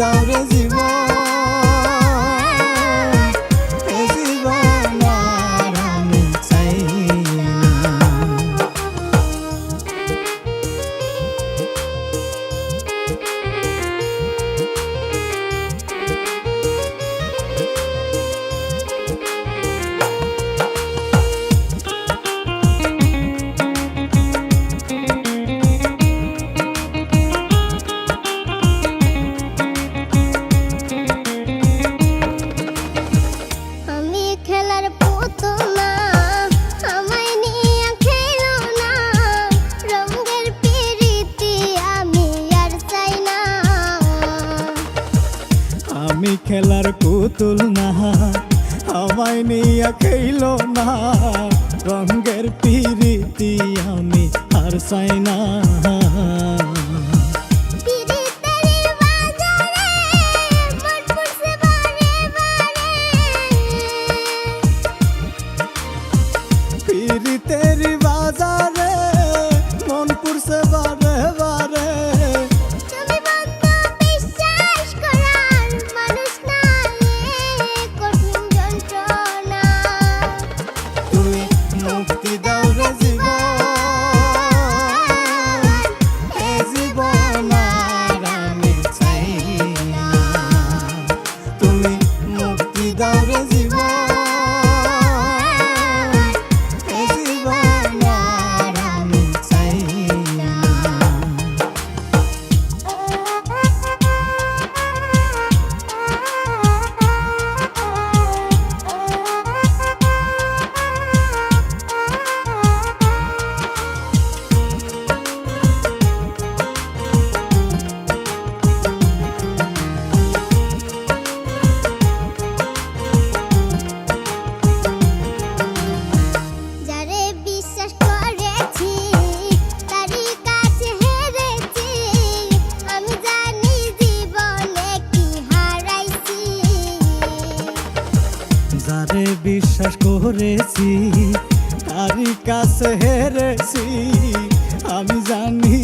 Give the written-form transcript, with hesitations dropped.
দাও রে জীবন, এ জীবন আর আমি চাই না। আমি খেলার পুতুল না, আমায় নিয়ে খেলো না, রঙের পিরিতি আমি আর চাই না। পিরিতের বাজারে মন পুরছে বারে বারে, মুক্তি দাও রে জীবন, এ জীবন আর আমি চাই না। তুমি মুক্তি দাও রে জীবন, এ জীবন আর আমি চাই না। যারে বিশ্বাস করেছি তারই কাছে হেরেছি, আমি জানি